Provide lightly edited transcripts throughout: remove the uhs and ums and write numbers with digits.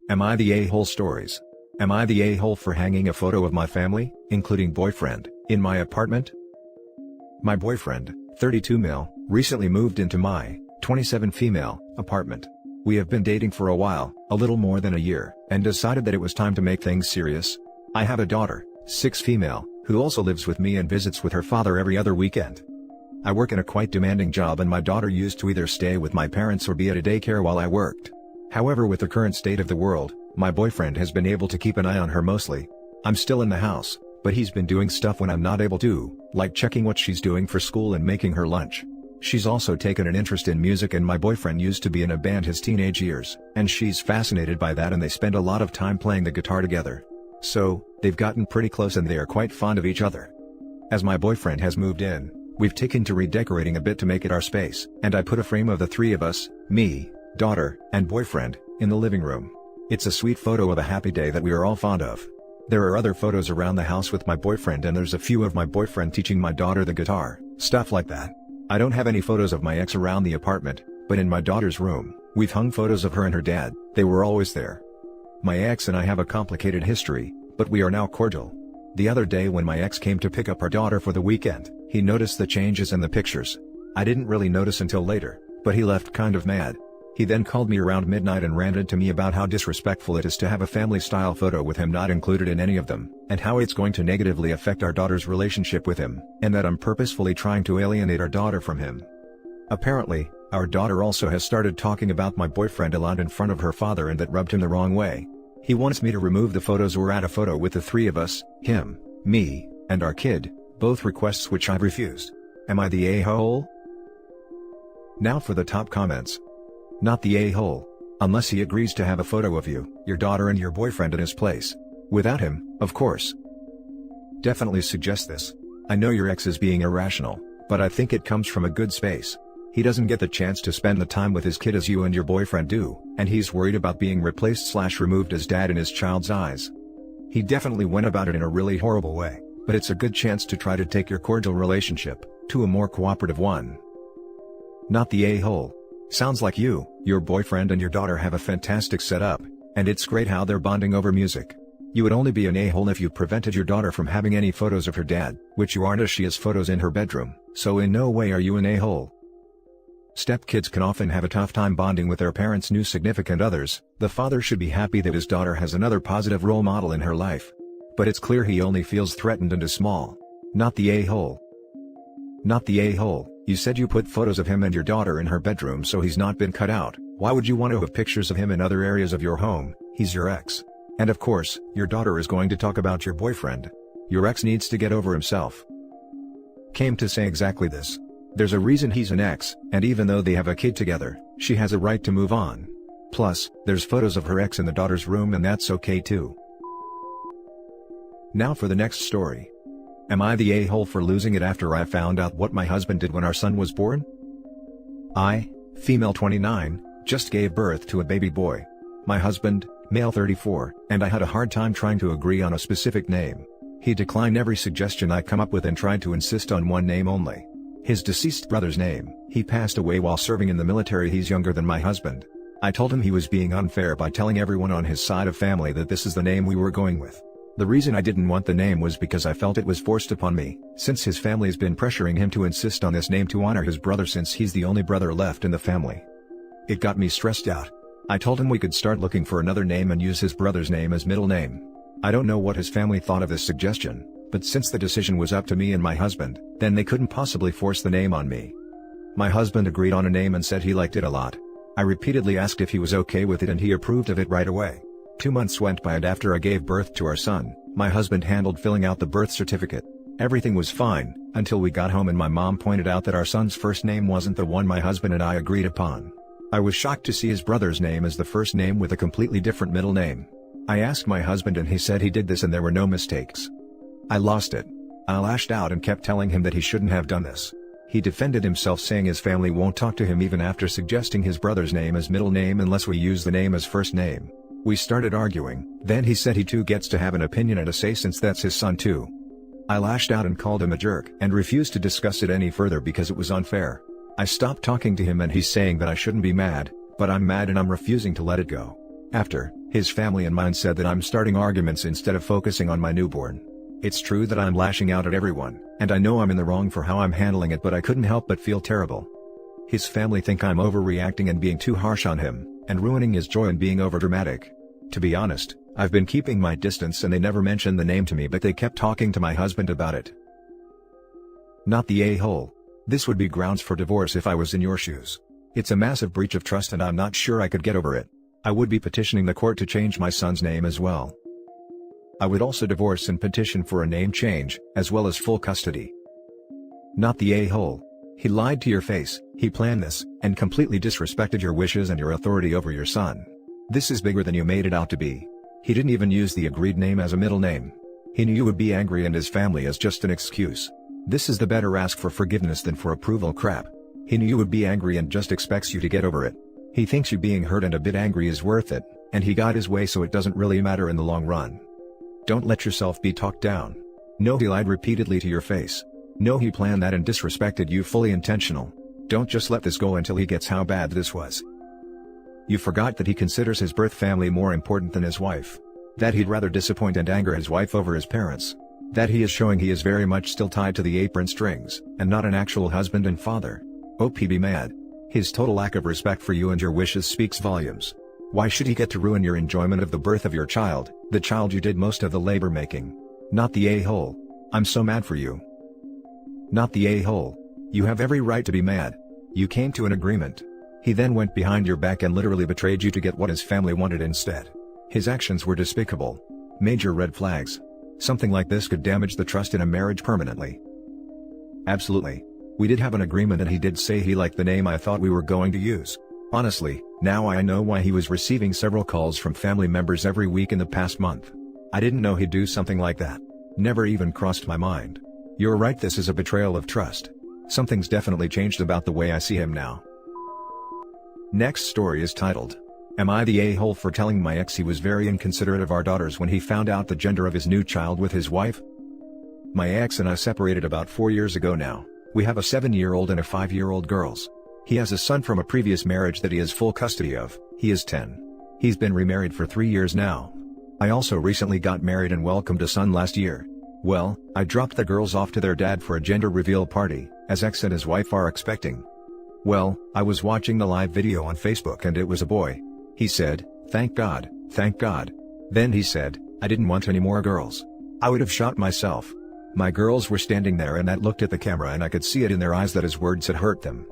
Am I the a-hole stories? Am I the a-hole for hanging a photo of my family, including boyfriend, in my apartment? My boyfriend, 32 male, recently moved into my, 27 female, apartment. We have been dating for a while, a little more than a year, and decided that it was time to make things serious. I have a daughter, 6 female, who also lives with me and visits with her father every other weekend. I work in a quite demanding job and my daughter used to either stay with my parents or be at a daycare while I worked. However, with the current state of the world, my boyfriend has been able to keep an eye on her mostly. I'm still in the house, but he's been doing stuff when I'm not able to, like checking what she's doing for school and making her lunch. She's also taken an interest in music and my boyfriend used to be in a band his teenage years, and she's fascinated by that and they spend a lot of time playing the guitar together. So, they've gotten pretty close and they are quite fond of each other. As my boyfriend has moved in, we've taken to redecorating a bit to make it our space, and I put a frame of the 3 of us, me, daughter, and boyfriend, in the living room. It's a sweet photo of a happy day that we are all fond of. There are other photos around the house with my boyfriend and there's a few of my boyfriend teaching my daughter the guitar, stuff like that. I don't have any photos of my ex around the apartment, but in my daughter's room, we've hung photos of her and her dad, they were always there. My ex and I have a complicated history, but we are now cordial. The other day when my ex came to pick up our daughter for the weekend, he noticed the changes in the pictures. I didn't really notice until later, but he left kind of mad. He then called me around midnight and ranted to me about how disrespectful it is to have a family-style photo with him not included in any of them, and how it's going to negatively affect our daughter's relationship with him, and that I'm purposefully trying to alienate our daughter from him. Apparently, our daughter also has started talking about my boyfriend a lot in front of her father and that rubbed him the wrong way. He wants me to remove the photos or add a photo with the 3 of us, him, me, and our kid, both requests which I've refused. Am I the a-hole? Now for the top comments. Not the a-hole. Unless he agrees to have a photo of you, your daughter and your boyfriend in his place. Without him, of course. Definitely suggest this. I know your ex is being irrational, but I think it comes from a good space. He doesn't get the chance to spend the time with his kid as you and your boyfriend do, and he's worried about being replaced/removed as dad in his child's eyes. He definitely went about it in a really horrible way, but it's a good chance to try to take your cordial relationship to a more cooperative one. Not the a-hole. Sounds like you, your boyfriend and your daughter have a fantastic setup, and it's great how they're bonding over music. You would only be an a-hole if you prevented your daughter from having any photos of her dad, which you aren't as she has photos in her bedroom, so in no way are you an a-hole. Stepkids can often have a tough time bonding with their parents' new significant others. The father should be happy that his daughter has another positive role model in her life. But it's clear he only feels threatened and is small. Not the a-hole. Not the a-hole. You said you put photos of him and your daughter in her bedroom so he's not been cut out. Why would you want to have pictures of him in other areas of your home? He's your ex. And of course, your daughter is going to talk about your boyfriend. Your ex needs to get over himself. Came to say exactly this. There's a reason he's an ex, and even though they have a kid together, she has a right to move on. Plus, there's photos of her ex in the daughter's room and that's okay too. Now for the next story. Am I the a-hole for losing it after I found out what my husband did when our son was born? I, female 29, just gave birth to a baby boy. My husband, male 34, and I had a hard time trying to agree on a specific name. He declined every suggestion I come up with and tried to insist on one name only. His deceased brother's name. He passed away while serving in the military. He's younger than my husband. I told him he was being unfair by telling everyone on his side of family that this is the name we were going with. The reason I didn't want the name was because I felt it was forced upon me, since his family's been pressuring him to insist on this name to honor his brother since he's the only brother left in the family. It got me stressed out. I told him we could start looking for another name and use his brother's name as middle name. I don't know what his family thought of this suggestion, but since the decision was up to me and my husband, then they couldn't possibly force the name on me. My husband agreed on a name and said he liked it a lot. I repeatedly asked if he was okay with it and he approved of it right away. 2 months went by and after I gave birth to our son, my husband handled filling out the birth certificate. Everything was fine, until we got home and my mom pointed out that our son's first name wasn't the one my husband and I agreed upon. I was shocked to see his brother's name as the first name with a completely different middle name. I asked my husband and he said he did this and there were no mistakes. I lost it. I lashed out and kept telling him that he shouldn't have done this. He defended himself saying his family won't talk to him even after suggesting his brother's name as middle name unless we use the name as first name. We started arguing, then he said he too gets to have an opinion and a say since that's his son too. I lashed out and called him a jerk and refused to discuss it any further because it was unfair. I stopped talking to him and he's saying that I shouldn't be mad, but I'm mad and I'm refusing to let it go. After, his family and mine said that I'm starting arguments instead of focusing on my newborn. It's true that I'm lashing out at everyone, and I know I'm in the wrong for how I'm handling it, but I couldn't help but feel terrible. His family think I'm overreacting and being too harsh on him, and ruining his joy and being overdramatic. To be honest, I've been keeping my distance and they never mentioned the name to me, but they kept talking to my husband about it. Not the a-hole. This would be grounds for divorce if I was in your shoes. It's a massive breach of trust and I'm not sure I could get over it. I would be petitioning the court to change my son's name as well. I would also divorce and petition for a name change, as well as full custody. Not the a-hole. He lied to your face, he planned this, and completely disrespected your wishes and your authority over your son. This is bigger than you made it out to be. He didn't even use the agreed name as a middle name. He knew you would be angry and his family as just an excuse. This is the better ask for forgiveness than for approval crap. He knew you would be angry and just expects you to get over it. He thinks you being hurt and a bit angry is worth it, and he got his way so it doesn't really matter in the long run. Don't let yourself be talked down. No, he lied repeatedly to your face. No, he planned that and disrespected you fully intentional. Don't just let this go until he gets how bad this was. You forgot that he considers his birth family more important than his wife. That he'd rather disappoint and anger his wife over his parents. That he is showing he is very much still tied to the apron strings, and not an actual husband and father. OP, be mad. His total lack of respect for you and your wishes speaks volumes. Why should he get to ruin your enjoyment of the birth of your child, the child you did most of the labor making? Not the a-hole. I'm so mad for you. Not the a-hole. You have every right to be mad. You came to an agreement. He then went behind your back and literally betrayed you to get what his family wanted instead. His actions were despicable. Major red flags. Something like this could damage the trust in a marriage permanently. Absolutely. We did have an agreement and he did say he liked the name I thought we were going to use. Honestly, now I know why he was receiving several calls from family members every week in the past month. I didn't know he'd do something like that. Never even crossed my mind. You're right, this is a betrayal of trust. Something's definitely changed about the way I see him now. Next story is titled, Am I the a-hole for telling my ex he was very inconsiderate of our daughters when he found out the gender of his new child with his wife? My ex and I separated about 4 years ago now. We have a 7-year-old and a 5-year-old girls. He has a son from a previous marriage that he has full custody of. He is 10. He's been remarried for 3 years now. I also recently got married and welcomed a son last year. Well, I dropped the girls off to their dad for a gender reveal party, as ex and his wife are expecting. Well, I was watching the live video on Facebook and it was a boy. He said, "Thank God, thank God." Then he said, "I didn't want any more girls. I would have shot myself." My girls were standing there and I looked at the camera and I could see it in their eyes that his words had hurt them.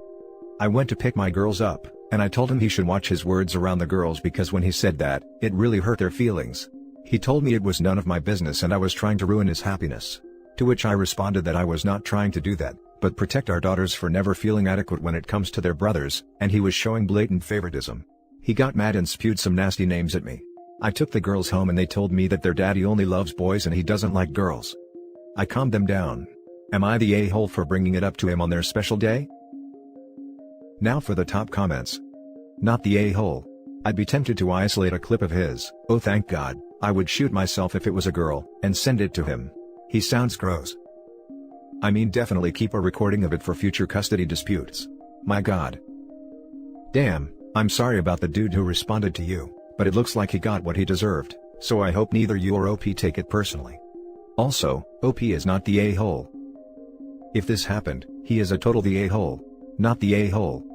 I went to pick my girls up, and I told him he should watch his words around the girls because when he said that, it really hurt their feelings. He told me it was none of my business and I was trying to ruin his happiness. To which I responded that I was not trying to do that, but protect our daughters for never feeling adequate when it comes to their brothers, and he was showing blatant favoritism. He got mad and spewed some nasty names at me. I took the girls home and they told me that their daddy only loves boys and he doesn't like girls. I calmed them down. Am I the a-hole for bringing it up to him on their special day? Now for the top comments. Not the a-hole. I'd be tempted to isolate a clip of his, "Oh thank God, I would shoot myself if it was a girl," and send it to him. He sounds gross. I mean, definitely keep a recording of it for future custody disputes. My God. Damn, I'm sorry about the dude who responded to you, but it looks like he got what he deserved, so I hope neither you or OP take it personally. Also, OP is not the a-hole. If this happened, he is a total the a-hole, not the a-hole.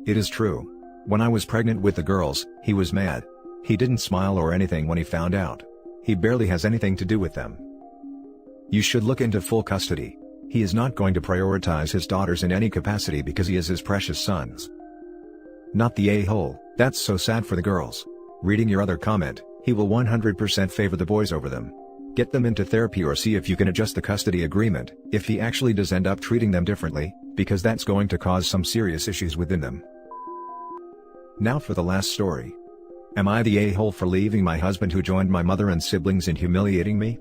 It is true. When I was pregnant with the girls, he was mad. He didn't smile or anything when he found out. He barely has anything to do with them. You should look into full custody. He is not going to prioritize his daughters in any capacity because he is his precious sons. Not the a-hole. That's so sad for the girls. Reading your other comment, he will 100% favor the boys over them. Get them into therapy or see if you can adjust the custody agreement, if he actually does end up treating them differently, because that's going to cause some serious issues within them. Now for the last story. Am I the a-hole for leaving my husband who joined my mother and siblings in humiliating me?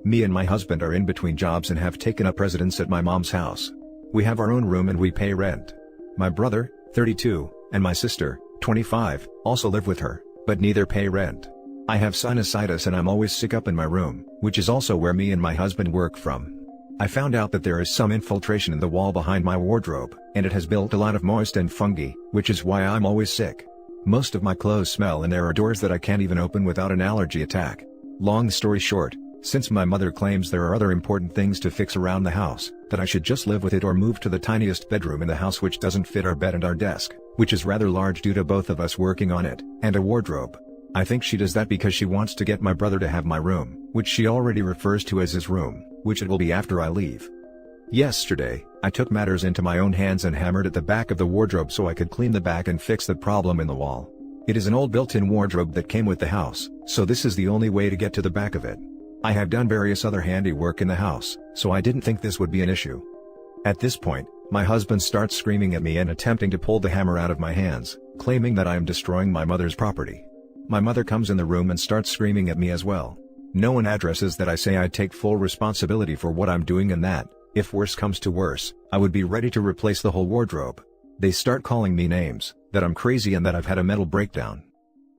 Me and my husband are in between jobs and have taken up residence at my mom's house. We have our own room and we pay rent. My brother, 32, and my sister, 25, also live with her, but neither pay rent. I have sinusitis and I'm always sick up in my room, which is also where me and my husband work from. I found out that there is some infiltration in the wall behind my wardrobe, and it has built a lot of moist and fungi, which is why I'm always sick. Most of my clothes smell and there are doors that I can't even open without an allergy attack. Long story short, since my mother claims there are other important things to fix around the house, that I should just live with it or move to the tiniest bedroom in the house which doesn't fit our bed and our desk, which is rather large due to both of us working on it, and a wardrobe. I think she does that because she wants to get my brother to have my room, which she already refers to as his room, which it will be after I leave. Yesterday, I took matters into my own hands and hammered at the back of the wardrobe so I could clean the back and fix the problem in the wall. It is an old built-in wardrobe that came with the house, so this is the only way to get to the back of it. I have done various other handiwork in the house, so I didn't think this would be an issue. At this point, my husband starts screaming at me and attempting to pull the hammer out of my hands, claiming that I am destroying my mother's property. My mother comes in the room and starts screaming at me as well. No one addresses that I say I take full responsibility for what I'm doing and that, if worse comes to worse, I would be ready to replace the whole wardrobe. They start calling me names, that I'm crazy and that I've had a mental breakdown.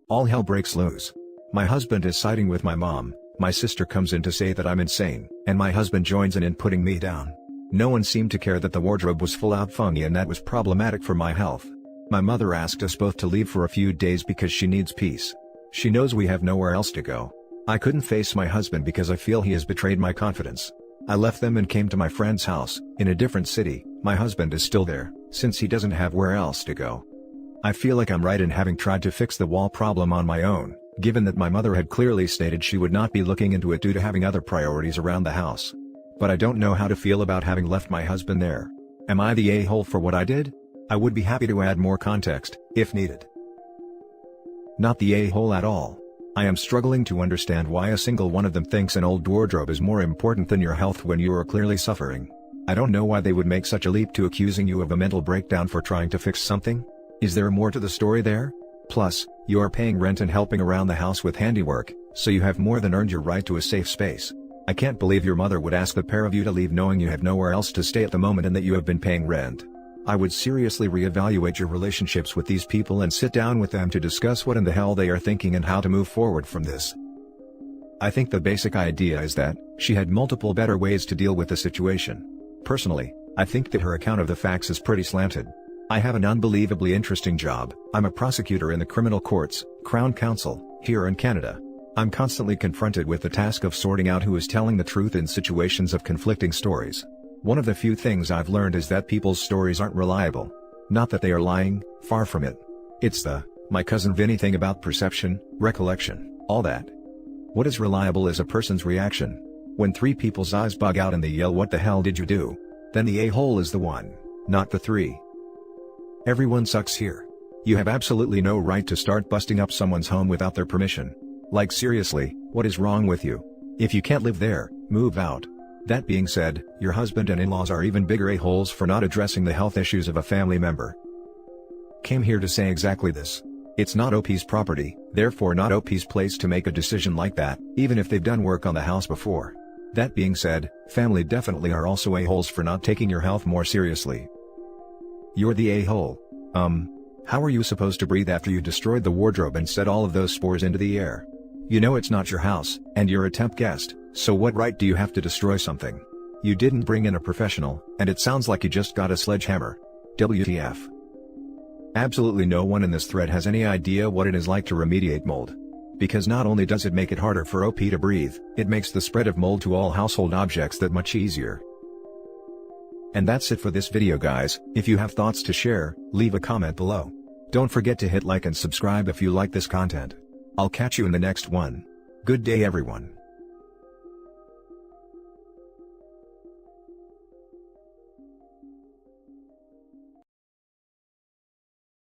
All hell breaks loose. My husband is siding with my mom, my sister comes in to say that I'm insane, and my husband joins in putting me down. No one seemed to care that the wardrobe was full out funny and that was problematic for my health. My mother asked us both to leave for a few days because she needs peace. She knows we have nowhere else to go. I couldn't face my husband because I feel he has betrayed my confidence. I left them and came to my friend's house, in a different city. My husband is still there, since he doesn't have where else to go. I feel like I'm right in having tried to fix the wall problem on my own, given that my mother had clearly stated she would not be looking into it due to having other priorities around the house. But I don't know how to feel about having left my husband there. Am I the a-hole for what I did? I would be happy to add more context, if needed. Not the a-hole at all. I am struggling to understand why a single one of them thinks an old wardrobe is more important than your health when you are clearly suffering. I don't know why they would make such a leap to accusing you of a mental breakdown for trying to fix something. Is there more to the story there? Plus, you are paying rent and helping around the house with handiwork, so you have more than earned your right to a safe space. I can't believe your mother would ask the pair of you to leave knowing you have nowhere else to stay at the moment and that you have been paying rent. I would seriously reevaluate your relationships with these people and sit down with them to discuss what in the hell they are thinking and how to move forward from this. I think the basic idea is that she had multiple better ways to deal with the situation. Personally, I think that her account of the facts is pretty slanted. I have an unbelievably interesting job. I'm a prosecutor in the criminal courts, Crown Counsel, here in Canada. I'm constantly confronted with the task of sorting out who is telling the truth in situations of conflicting stories. One of the few things I've learned is that people's stories aren't reliable. Not that they are lying, far from it. It's the, my cousin Vinny thing about perception, recollection, all that. What is reliable is a person's reaction. When three people's eyes bug out and they yell "What the hell did you do?" then the a-hole is the one, not the three. Everyone sucks here. You have absolutely no right to start busting up someone's home without their permission. Like seriously, what is wrong with you? If you can't live there, move out. That being said, your husband and in-laws are even bigger a-holes for not addressing the health issues of a family member. Came here to say exactly this. It's not OP's property, therefore not OP's place to make a decision like that, even if they've done work on the house before. That being said, family definitely are also a-holes for not taking your health more seriously. You're the a-hole. How are you supposed to breathe after you destroyed the wardrobe and set all of those spores into the air? You know it's not your house, and you're a temp guest, so what right do you have to destroy something? You didn't bring in a professional, and it sounds like you just got a sledgehammer. WTF. Absolutely no one in this thread has any idea what it is like to remediate mold. Because not only does it make it harder for OP to breathe, it makes the spread of mold to all household objects that much easier. And that's it for this video guys. If you have thoughts to share, leave a comment below. Don't forget to hit like and subscribe if you like this content. I'll catch you in the next one. Good day everyone.